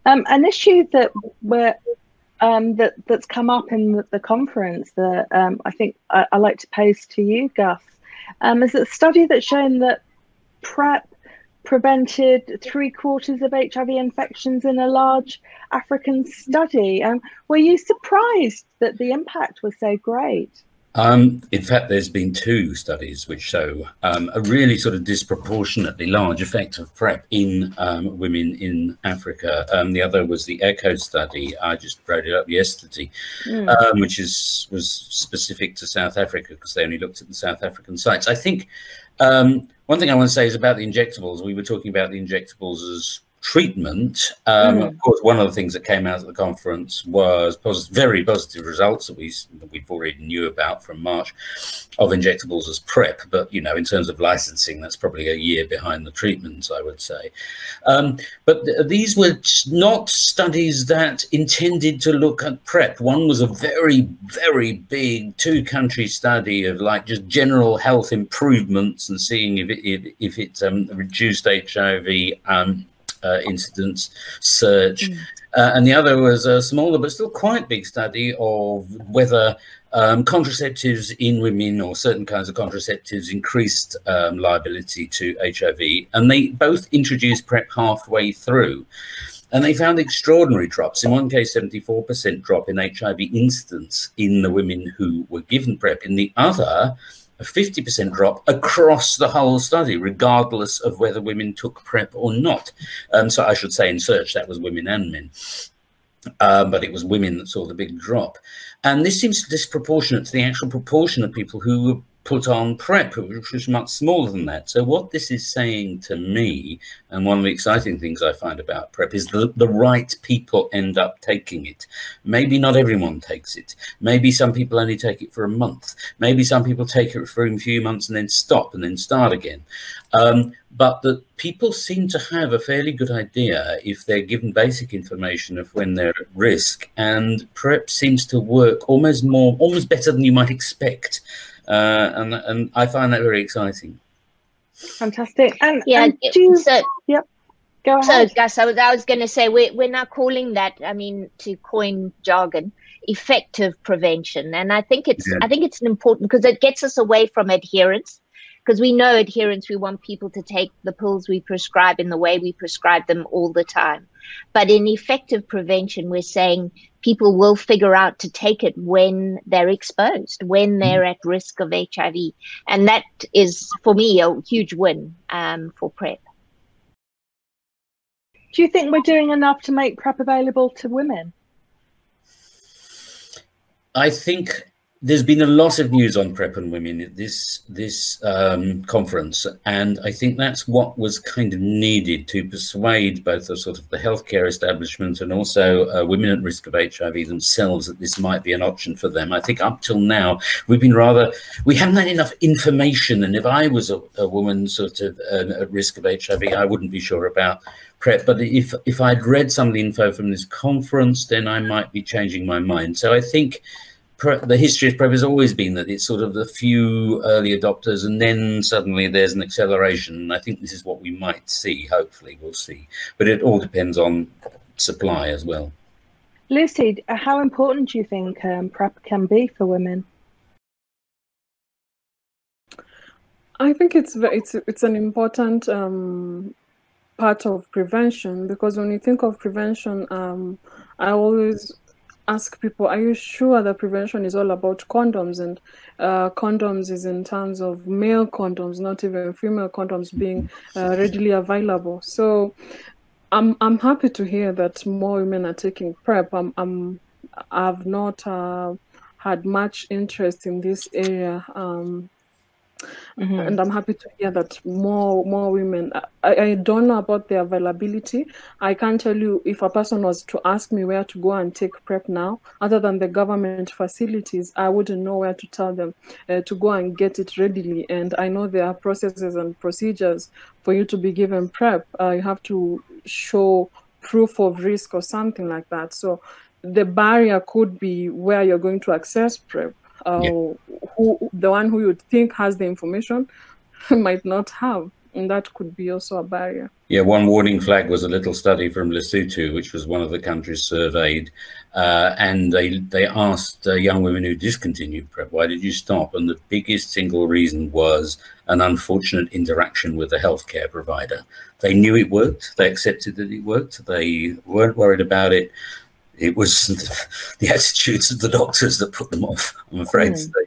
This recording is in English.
An issue that that's come up in the conference that I think I like to pose to you, Gus, is a study that's shown that PrEP prevented 3/4 of HIV infections in a large African study. Were you surprised that the impact was so great? In fact, there's been 2 studies which show a really sort of disproportionately large effect of PrEP in women in Africa. The other was the ECHO study. I just wrote it up yesterday, which was specific to South Africa because they only looked at the South African sites. I think one thing I want to say is about the injectables. We were talking about the injectables as treatment. Of course, one of the things that came out at the conference was very positive results that we've already knew about from March of injectables as PrEP. But, you know, in terms of licensing, that's probably a year behind the treatments, I would say. But these were not studies that intended to look at PrEP. One was a very, very big 2-country study of like just general health improvements and seeing if it reduced HIV incidence search, and the other was a smaller but still quite big study of whether contraceptives in women or certain kinds of contraceptives increased liability to HIV, and they both introduced PrEP halfway through. And they found extraordinary drops. In one case, 74% drop in HIV incidence in the women who were given PrEP. In the other, a 50% drop across the whole study, regardless of whether women took PrEP or not. So I should say in search, that was women and men. But it was women that saw the big drop. And this seems disproportionate to the actual proportion of people who were put on PrEP, which was much smaller than that. So what this is saying to me, and one of the exciting things I find about PrEP, is the right people end up taking it. Maybe not everyone takes it. Maybe some people only take it for a month. Maybe some people take it for a few months and then stop and then start again. But that people seem to have a fairly good idea if they're given basic information of when they're at risk. And PrEP seems to work almost better than you might expect. And I find that very exciting. Fantastic. And yeah, yep. Go ahead. So Gus, I was going to say we're now calling that, I mean, to coin jargon, effective prevention, and I think it's an important, because it gets us away from adherence. Because we know adherence, we want people to take the pills we prescribe in the way we prescribe them all the time. But in effective prevention, we're saying people will figure out to take it when they're exposed, when they're at risk of HIV. And that is, for me, a huge win for PrEP. Do you think we're doing enough to make PrEP available to women? I think there's been a lot of news on PrEP and women at this conference, and I think that's what was kind of needed to persuade both the sort of the healthcare establishment and also women at risk of HIV themselves that this might be an option for them. I think up till now we haven't had enough information, and if I was a woman sort of at risk of HIV, I wouldn't be sure about PrEP. But if I'd read some of the info from this conference, then I might be changing my mind. So I think the history of PrEP has always been that it's sort of the few early adopters and then suddenly there's an acceleration. And I think this is what we might see, hopefully we'll see. But it all depends on supply as well. Lucy, how important do you think PrEP can be for women? I think it's an important part of prevention, because when you think of prevention, I always ask people, are you sure that prevention is all about condoms? And condoms is in terms of male condoms, not even female condoms being readily available. So I'm happy to hear that more women are taking PrEP. I've not had much interest in this area. And I'm happy to hear that more women. I don't know about the availability. I can't tell you if a person was to ask me where to go and take PrEP now, other than the government facilities, I wouldn't know where to tell them to go and get it readily. And I know there are processes and procedures for you to be given PrEP. You have to show proof of risk or something like that. So the barrier could be where you're going to access PrEP. The one who you think has the information might not have. and that could be also a barrier. Yeah, one warning flag was a little study from Lesotho, which was one of the countries surveyed, and they asked young women who discontinued PrEP, why did you stop? And the biggest single reason was an unfortunate interaction with a healthcare provider. They knew it worked, they accepted that it worked, they weren't worried about it. It was the attitudes of the doctors that put them off, I'm afraid to say.